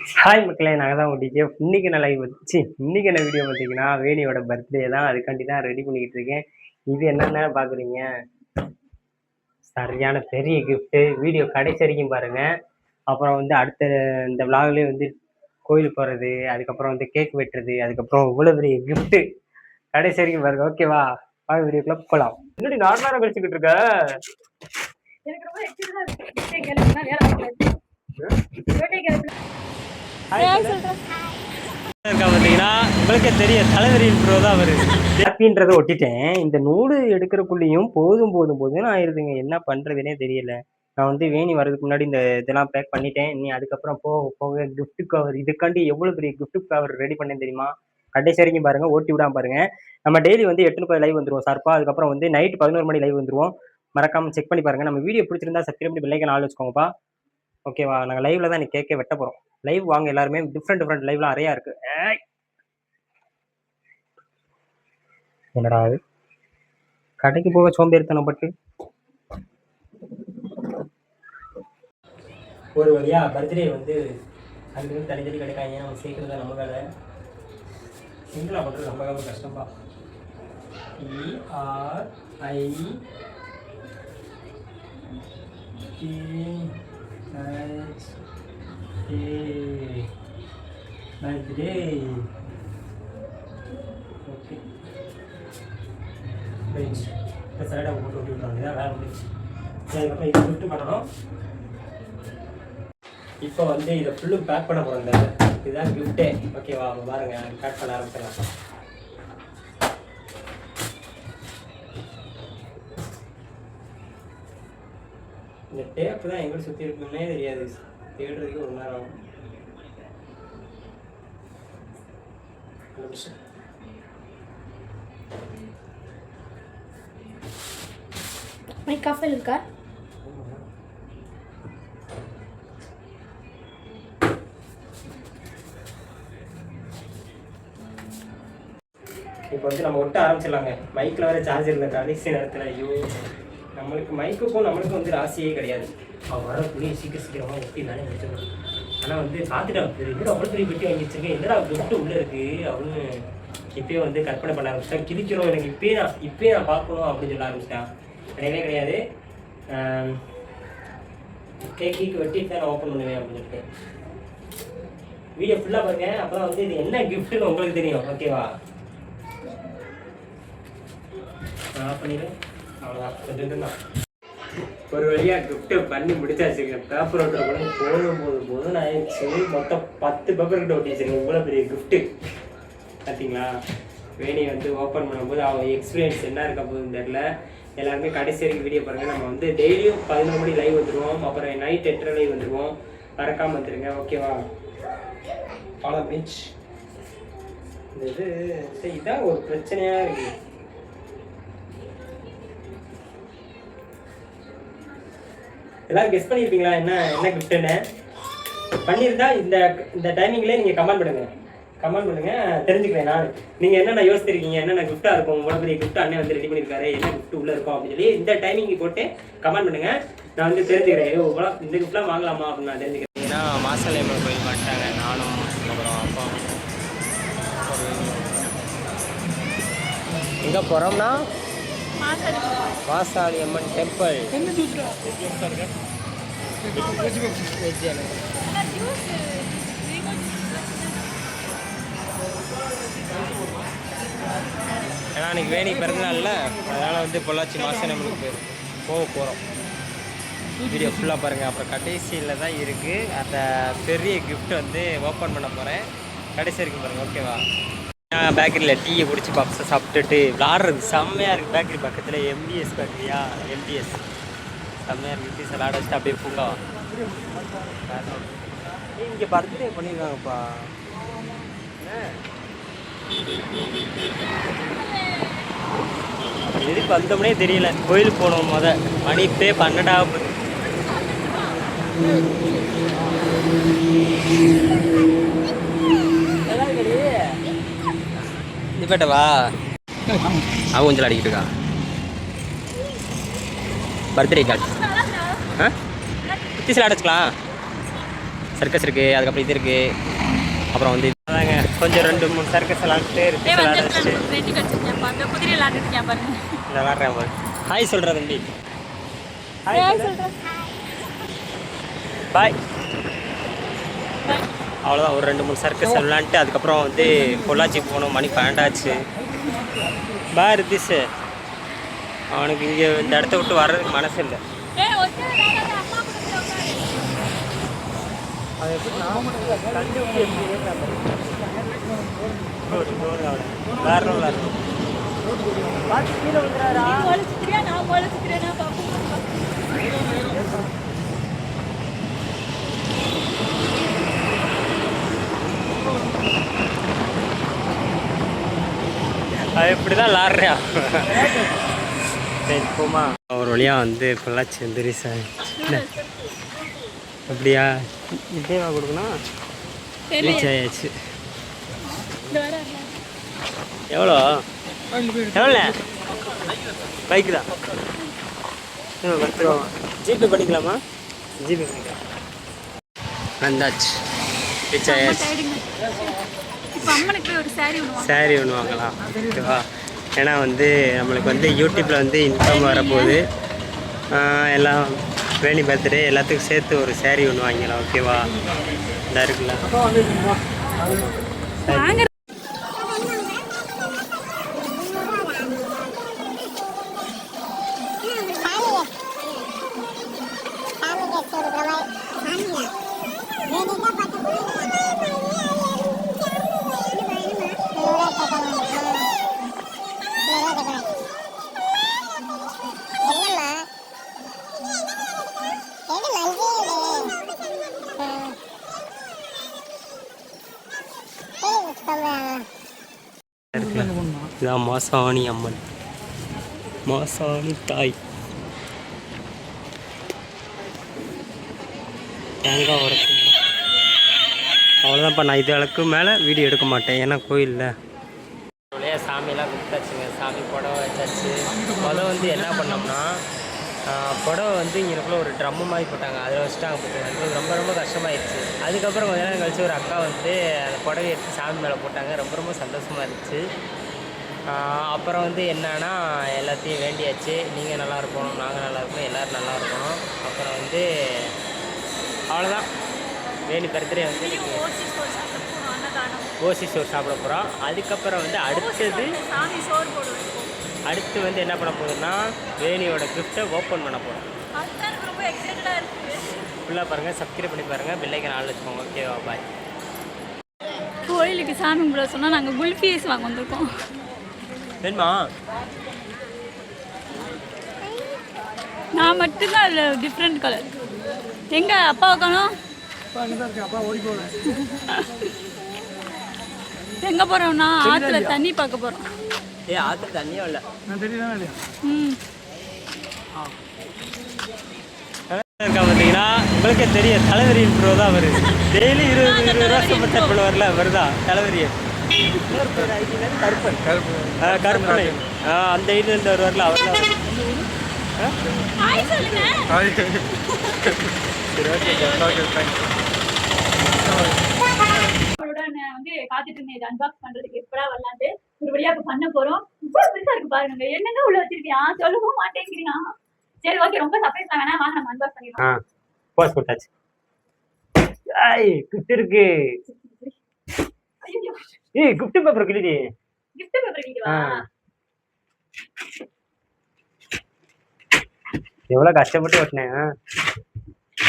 Hi மக்களே, நாங்கள் தான் உங்கள் டிஜே. இன்னைக்கு நான் லைவ் வச்சு இன்னைக்கு என்ன வீடியோ பார்த்தீங்கன்னா, வேணியோட பர்த்டே தான். அதுக்காண்டி தான் ரெடி பண்ணிக்கிட்டு இருக்கேன். இது என்னென்ன பார்க்குறீங்க, சரியான பெரிய கிஃப்ட்டு. வீடியோ கடைசி வரைக்கும் பாருங்க. அப்புறம் வந்து அடுத்த இந்த விலாக்லேயே வந்து கோயிலுக்கு போகிறது, அதுக்கப்புறம் வந்து கேக் வெட்டுறது, அதுக்கப்புறம் இவ்வளோ பெரிய கிஃப்ட்டு. கடைசி வரைக்கும் பாருங்க, ஓகேவா? வாங்க வீடியோக்குள்ள போகலாம். முன்னாடி நார்மலாக கழிச்சுக்கிட்டு இருக்க. எனக்கு ரொம்ப எக்ஸைட்டடா இருக்கு. பார்த்தீங்கன்னா உங்களுக்கே தெரியும், தலைவரியின் ப்ரோ தான் அவர். ஹாப்பின்றதை ஒட்டிட்டேன். இந்த நூல் எடுக்கிறக்குள்ளேயும் போதும் போதும் போதும்னு ஆயிடுதுங்க. என்ன பண்ணுறதுனே தெரியல. நான் வந்து வேணி வர்றதுக்கு முன்னாடி இந்த இதெல்லாம் பேக் பண்ணிட்டேன். நீ அதுக்கப்புறம் போக போக கிஃப்ட் கவர், இதுக்காண்டி எவ்வளோ பெரிய கிஃப்ட் கவர் ரெடி பண்ணேன் தெரியுமா? கடைசி வரைக்கும் பாருங்க, ஓட்டி விடாம பாருங்க. நம்ம டெய்லி வந்து 8:30 லைவ் வந்துருவோம் ஷார்ப்பா. அதுக்கப்புறம் வந்து நைட் 11 மணி லைவ் வந்துருவோம். மறக்காம செக் பண்ணி பாருங்க. நம்ம வீடியோ பிடிச்சிருந்தா சப்ஸ்கிரைப் பண்ணி பெல் ஐகான் ஆல் வச்சுக்கோங்கப்பா. ஓகேவா? நாங்கள் லைவ்ல தான் இன்னைக்கு கேக்கே வெட்ட போறோம். லைவ் வாங்க எல்லாருமே. டிஃப்ரெண்ட் லைவ்லாம் நிறையா இருக்கு. என்னடா அது, கடைக்கு போக சோம்பேறித்தனம் பட்டு ஒரு வழியா பர்த்டே வந்து அங்கே தனி தனி கிடைக்காங்க. நம்ம சேர்க்குறது நம்ம வேலை. சிங்கிளாக பண்ணுறது ரொம்ப ரொம்ப கஷ்டம்பா. பர்த்டே ஓகே சைடாக போட்டு விட்டு விட்றாங்க. இதான் வேலை முடிச்சு. அதுக்கப்புறம் இதை விட்டு பண்ணணும். இப்போ வந்து இதை ஃபுல்லும் பேக் பண்ண போகிறோம். இதுதான் கிஃப்டே. ஓகேவா? பாருங்க, பேக் பண்ண ஆரம்பிச்சிடலாம். இந்த டேப்பு தான் எங்கே சுற்றி இருக்கணும்னே தெரியாது. தேடுறதுக்கு ஒரு நேரம் ஆகும். மைக் ஆஃப் இருக்கா? இப்போ வந்து நம்ம ஒட்ட ஆரம்பிச்சிடலாங்க. மைக்கில் வேறு சார்ஜ் இருந்த கடைசி நேரத்தில். ஐயோ, நம்மளுக்கு மைக்குக்கும் நம்மளுக்கும் வந்து ராசியே கிடையாது. அவன் வர புரிய சீக்கிரமாக ஒட்டி வேலையை முடிச்சிடணும். ஆனால் வந்து பார்த்துட்டு என்னடா அவ்வளோ பெரிய பெட்டி வாங்கி வச்சிருக்கேன், என்னடா கிஃப்ட்டு உள்ளே இருக்குது அப்படின்னு இப்போயே வந்து கற்பனை பண்ண ஆரம்பிச்சிட்டேன். கிழிக்கிறோம், எனக்கு இப்போயே நான் பார்க்கணும் அப்படின்னு சொல்ல ஆரம்பிச்சிட்டேன். கிடையவே கிடையாது. கேக்கு வெட்டிட்டு தான் நான் ஓப்பன் பண்ணுவேன் அப்படின்னு சொல்லிட்டு. வீடியோ ஃபுல்லாக பாருங்க, அப்போ தான் வந்து இது என்ன கிஃப்ட்டுன்னு உங்களுக்கு தெரியும். ஓகேவா? ஆஃப் பண்ணிடு. அவ்வளோதான். ஒரு வழியாக கிஃப்ட்டை பண்ணி முடிச்சாச்சுங்க. பேப்பர் ஓட்டுற கூட போதும் ஆயிடுச்சு. மொத்தம் 10 பேப்பர் கிட்ட ஒட்டி வச்சுருக்கேன். இவ்வளோ பெரிய கிஃப்ட்டு பார்த்தீங்களா? வேணி வந்து ஓப்பன் பண்ணும்போது அவன் எக்ஸ்பீரியன்ஸ் என்ன இருக்க போகுதுன்னு தெரியல. எல்லாருமே கடைசி வரைக்கும் வீடியோ பாருங்கள். நம்ம வந்து டெய்லியும் 11 மணி லைவ் வந்துடுவோம். அப்புறம் நைட் 8:30 லைவ் வந்துடுவோம். மறக்காமல் வந்துடுங்க. ஓகேவா? Follow beach. இந்த இதான் ஒரு பிரச்சனையாக இருக்குது. எல்லாரும் கெஸ் பண்ணியிருப்பீங்களா என்ன கிஃப்ட்டுன்னு? பண்ணியிருந்தா இந்த டைமிங்லேயே நீங்கள் கமெண்ட் பண்ணுங்கள், தெரிஞ்சுக்கிறேன் நான். நீங்கள் என்னென்ன யோசிச்சிருக்கீங்க, என்னென்ன கிஃப்ட்டாக இருக்கும், இவ்வளோ பெரிய கிஃப்ட் அண்ணன் வந்து ரெடி பண்ணியிருக்காரு, என்ன கிஃப்ட் உள்ளே இருக்கும் அப்படின்னு சொல்லி இந்த டைமிங் போட்டு கமெண்ட் பண்ணுங்கள். நான் வந்து தெரிஞ்சுக்கிறேன். இவ்வளோ இந்த கிஃப்ட்லாம் வாங்கலாமா அப்படின்னு நான் தெரிஞ்சுக்கிறேன். ஏன்னா மாசாளியம்மன் கோயில் வந்துட்டாங்க. நானும் அப்புறம் அப்பா எங்கே போகிறோம்னா மாசாளியம்மன் டெம்பிள். ஏன்னா அன்றைக்கி வேணி பிறந்தநாள்ல, அதனால் வந்து பொள்ளாச்சி மாசாளியம்மனுக்கு போக போகிறோம். வீடியோ ஃபுல்லாக பாருங்கள். அப்புறம் கடைசியில் தான் இருக்குது அந்த பெரிய கிஃப்ட் வந்து ஓப்பன் பண்ண போகிறேன். கடைசி வரைக்கும் பாருங்கள். ஓகேவா? பேக்கரியில் டீயை குடிச்சு பப்ஸை சாப்பிட்டுட்டு விளாட்றது செம்மையாக இருக்குது. பேக்கரி பக்கத்தில் எம்டிஎஸ் பேக்கரியா, எம்டிஎஸ் செம்மையாக இருக்குது. டீ சலாட வச்சுட்டு அப்படியே பூங்கா. இங்கே பர்த்டே பண்ணியிருக்காங்கப்பா. எதுக்கு வந்தோம்னே தெரியல. கோயிலுக்கு போனோம். மணி இப்பே 12 ஆகுது. இதுபேட்டவா அவன் கொஞ்சம் அடிக்கிட்டு இருக்கா. பர்த்டே கார்டு குட்டி சில அடைச்சிக்கலாம். சர்க்கஸ் இருக்குது, அதுக்கப்புறம் இது இருக்குது. அப்புறம் வந்து அதாங்க கொஞ்சம் 2-3 சர்க்கஸ் விளாண்டுட்டு விளாட்றேன் பாரு. ஹாய் சொல்கிறேன் தம்பி. ஹாய் சொல்கிறேன். பாய். அவ்வளோதான், ஒரு 2-3 சர்க்கஸ் விளாண்டுட்டு அதுக்கப்புறம் வந்து பொள்ளாச்சி போகணும். மணி 12 ஆச்சு. பாய் ரித்திஷ், அவனுக்கு இங்கே இந்த இடத்த விட்டு வர்றதுக்கு மனசு இல்லை. அது எப்படி கண்டு விட்டு எப்படி விளாட்றோம் பார்த்து கீழே விழுறாரா? அது இப்படிதான் விளாட்றியா? சரி போமா. ஒரு வழியாக வந்து பொள்ளாச்சி வந்து ரீச் ஆகிடுச்சு. அப்படியா? இப்படியேவா கொடுக்கணும்? ரீச் ஆயாச்சு. எவ்வளோ எவ்வளோ? பைக்கு தான். 10 ரூபா. ஜிபே பண்ணிக்கலாமா? ஜிபே பண்ணிக்கலாம். வந்தாச்சு, ரீச் ஆயாச்சு. சாரீ ஒன்று வாங்கலாம், ஓகேவா? ஏன்னா வந்து நம்மளுக்கு வந்து யூடியூப்பில் வந்து இன்கம் வரப்போகுது. எல்லாம் வேணி பர்த்டே எல்லாத்துக்கும் சேர்த்து ஒரு சாரீ ஒன்று வாங்கிக்கலாம், ஓகேவா? இதாக இருக்குல்ல. இதான் மாசாணி அம்மன், மாசாணி தாய். தேங்காய் உடச்சு அவ்வளோதான்ப்பா. நான் இது அளவுக்கு மேலே வீடியோ எடுக்க மாட்டேன், ஏன்னா கோயிலில் சாமியெல்லாம் கொடுத்தாச்சுங்க. சாமி புடவை வச்சாச்சு. புடவை வந்து என்ன பண்ணோம்னா, புடவை வந்து இங்கேக்குள்ள ஒரு ட்ரம்மு மாதிரி போட்டாங்க, அதில் வச்சுட்டாங்க. போட்டுருவாங்க. ரொம்ப ரொம்ப கஷ்டமாயிடுச்சு. அதுக்கப்புறம் கொஞ்ச நேரம் கழிச்சு ஒரு அக்கா வந்து அந்த புடவை எடுத்து சாமி மேலே போட்டாங்க. ரொம்ப ரொம்ப சந்தோஷமாக இருந்துச்சு. அப்புறம் வந்து என்னன்னா, எல்லாத்தையும் வேண்டியாச்சு. நீங்கள் நல்லா இருக்கணும், நாங்கள் நல்லா இருக்கணும், எல்லோரும் நல்லா இருக்கணும். அப்புறம் வந்து அவ்வளோதான். வேணி பர்த்டே வந்து ஓசி சோறு சாப்பிட போகிறோம். அதுக்கப்புறம் வந்து அடுத்து வந்து என்ன பண்ண போகுதுன்னா, வேணியோட கிஃப்ட்டை ஓப்பன் பண்ண போகிறோம். ஃபுல்லாக பாருங்கள், சப்ஸ்கிரைப் பண்ணி பாருங்கள், பெல் ஐக்கான் ஆல் வச்சுக்கோங்க, ஓகேவா? பாய். கோயிலுக்கு சாமி கும்பிட சொன்னால் நாங்கள் குல்ஃபீஸ் வாங்க வந்திருக்கோம். வேணுமா? நான் மட்டும்தான் அதில் டிஃப்ரெண்ட் கலர். எங்கே அப்பா வைக்கணும்? எங்கே போகிறோம்னா ஆற்றுல தண்ணி பார்க்க போகிறோம். ஆற்றுல தண்ணியும் இல்லை. பார்த்தீங்கன்னா உங்களுக்கே தெரியும், தலைவரியின் ப்ரோ தான் அவர். டெய்லி 20 ரூபா சூப்பர் சாட் பண்ணுவார்ல, அவர் தான் தலைவரியை. கருப்பன் கருப்பனை அந்த ஐடியிலேருந்து வருவார்ல, அவர் தான். வந்து காத்துட்டு இருந்தேன், இது அன்பாக்ஸ் பண்றதுக்கு எப்படா வரலான்ட்டு. ஒரு வழியா இப்ப பண்ண போறோம். இவ்வளவு பெருசா இருக்கு பாருங்க. என்னங்க உள்ள வச்சிருக்கியா? சொல்லவும் மாட்டேங்கிறீங்க. சரி ஓகே, ரொம்ப சர்ப்ரைஸ் தான். வேணா வாங்க நம்ம அன்பாக்ஸ் பண்ணிடலாம். போஸ் போட்டாச்சு. ஐய் கிஃப்ட் இருக்கு. ஏய் கிஃப்ட் பேப்பர் கிளிடி. கிஃப்ட் பேப்பர் கிளிடிவா? எவ்வளவு கஷ்டப்பட்டு ஓட்டினேன்.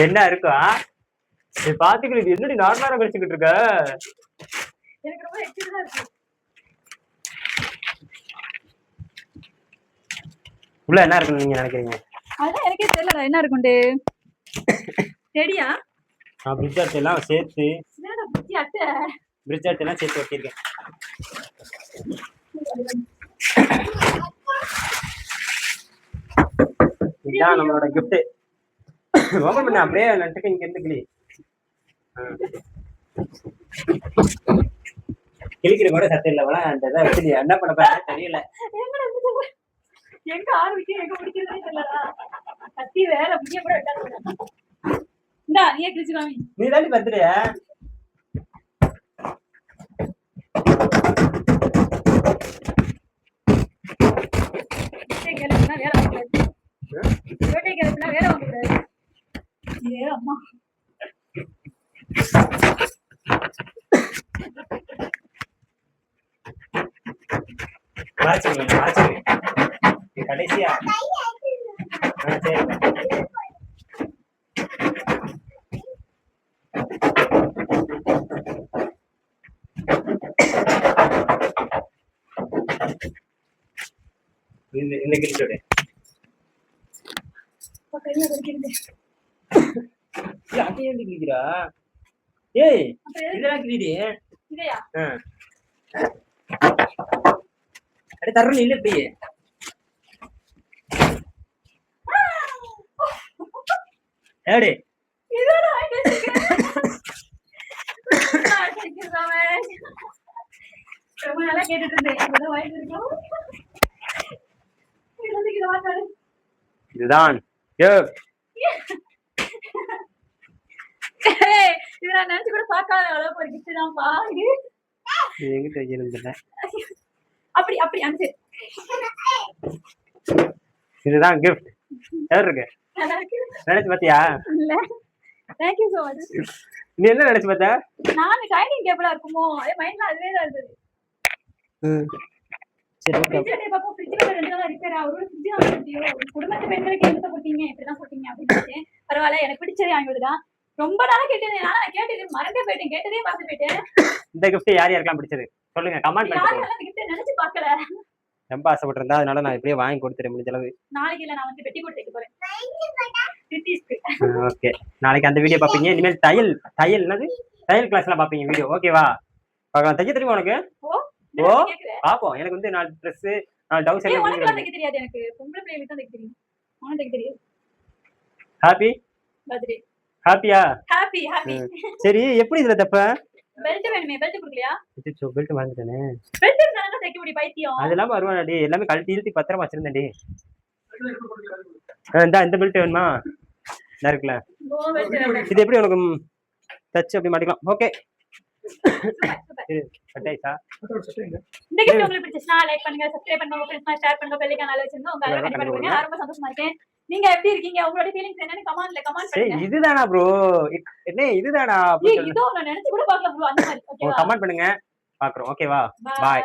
என்ன இருக்கா? நீ பாத்துக்கிட்டு என்னடி நார்மலா கழிச்சுக்கிட்டு இருக்க? எனக்கு ரொம்ப எக்ஸைட்டடா இருக்கு. உள்ள என்ன இருக்குன்னு நீங்க நினைக்கிறீங்க? அதான் எனக்கே தெரியல என்ன இருக்குண்டு. ரெடியா? நான் பிரிட்ஜ் அட்டை எல்லாம் சேர்த்து. என்னடா பிரிட்ஜ் அட்டை? பிரிட்ஜ் அட்டை எல்லாம் சேர்த்து ஒட்டியிருக்கேன். இதான் நம்மளோட கிஃப்ட். ஓபன் பண்ண அப்படியே நட்டுக்கு இங்க இருந்து கிளி. கிளிக்கிற கூட சத்தம் இல்லவனா அந்த இதை வச்சு என்ன பண்ண போறேன்னு தெரியல. எங்க ஆரம்பிக்க எங்க முடிக்கிறதே தெரியலடா. கத்தி வேற முடிய கூட விட்டாங்க. இந்தா நீயே கிழிச்சு காமி. நீ தாண்டி பர்த்டே birthday கேளுன்னா வேற வாங்கக்கூடாது. birthday கேளுன்னா வேற வாங்கக்கூடாது. ஏ அம்மா. வாட்சி கடைசியா சரி இந்த கிழிச்சோட கையில வலிக்குது. அப்படியே கிழிக்கிறா ஏய் இதெல்லாம் கிழிடி இதையா? அடே தரணும் இல்ல இப்படி ஏடி இதோட வாங்கி வச்சிருக்கேன். ரொம்ப நாளா கேட்டுட்டு இருந்தேன். இதோட வாங்கி இருக்கோம். இதை வாங்காது. இதுதான் இது நான் நினைச்சு கூட பார்க்காத அளவுக்கு ஒரு கிஃப்ட் தான்ப்பா இது. எங்கிட்ட வைக்கிறதுல அப்படி அப்படி அனுப்பிச்சு. இதுதான் கிஃப்ட் யார் இருக்கு நல்லா இருக்கு. நினைச்சு பாத்தியா? இல்ல தேங்க்யூ சோ மச். நீ என்ன நினைச்சு பார்த்த? நான் டைனிங் டேபிளா இருக்குமோ அதே மைண்ட்ல அதுவே தான் இருந்தது. சரி ஓகே ஃப்ரிட்ஜ் பாப்பா ஃப்ரிட்ஜ்ல ரெண்டு நாளா ரிப்பேர் ஆகுது. ஃப்ரிட்ஜ் வாங்கிட்டியோ குடும்பத்து பெண்களுக்கு என்ன போட்டீங்க இப்படிதான் போட்டீங்க அப்படின்னு பரவாயில்ல எனக்கு பிடிச்சதே வாங்கி விடுதான். ரொம்ப நாளா கேட்டேன். நான் கேட்டது மறந்தே போயிட்டேன். கேட்டதே மறந்து போயிட்டேன். இந்த gift யார் யாருக்கெல்லாம் பிடிச்சது சொல்லுங்க கமெண்ட் பண்ணுங்க. யாரும் அந்த gift நினைச்சு பார்க்கல. ரொம்ப ஆசைப்பட்டிருந்தா அதனால நான் இப்படியே வாங்கி கொடுத்துறேன் முடிஞ்ச அளவு. நாளைக்கு இல்ல நான் வந்து பெட்டி போட்டு வைக்க போறேன். ஓகே நாளைக்கு அந்த வீடியோ பாப்பீங்க. இனிமேல் தையல் என்னது தையல் கிளாஸ்லாம் பாப்பீங்க வீடியோ ஓகேவா? பார்க்கலாம். தைக்க தெரியுமா உனக்கு? ஓ பாப்போம். எனக்கு வந்து 4 Dress 4 டவுஸ் எல்லாம் உனக்கு தைக்க தெரியாது. எனக்கு பொம்பளை பிள்ளைகளுக்கு தான் தைக்க தெரியும். உனக்கு தைக்க தெரியாது. ஹாப்பி பர்த்டே ஹாப்பியா? Happy happy. சரி எப்படி இதுல தப்ப? பெல்ட் வேணுமே பெல்ட் குடுக்கலையா? அச்சோ பெல்ட் வாங்கிட்டேனே. பெல்ட் இருந்தானே தைக்க முடியும் பைத்தியம். அதெல்லாம் வருவானடி எல்லாமே கழட்டி இழுத்தி பத்திரமா வச்சிருந்தேன்டி. இந்த பெல்ட் வேணுமா? இதா இருக்குல. இது எப்படி உனக்கு டச் அப்படி மாட்டிக்கலாம். ஓகே கட்டாயிச்சா? இந்த கிஃப்ட் உங்களுக்கு பிடிச்சிருந்தா லைக் பண்ணுங்க, சப்ஸ்கிரைப் பண்ணுங்க, உங்க ஃப்ரெண்ட்ஸ்மா ஷேர் பண்ணுங்க, பெல் ஐகான் அலர்ட் பண்ணுங்க. உங்க எல்லாரும் கண்டிப்பா பண்ணுங்க. நான் ரொம்ப சந்தோஷமா இருக்கேன். நீங்க எப்படி இருக்கீங்க? உங்களோட ஃபீலிங்ஸ் என்னன்னு கமெண்ட்ல கமெண்ட் பண்ணுங்க. இதுதானா ப்ரோ? என்ன இதுதானா? இதோ நான் நினைச்சு கூட பார்க்கல ப்ரோ அந்த மாதிரி. ஓகேவா? கமெண்ட் பண்ணுங்க. பாக்குறோம். ஓகேவா? பாய்.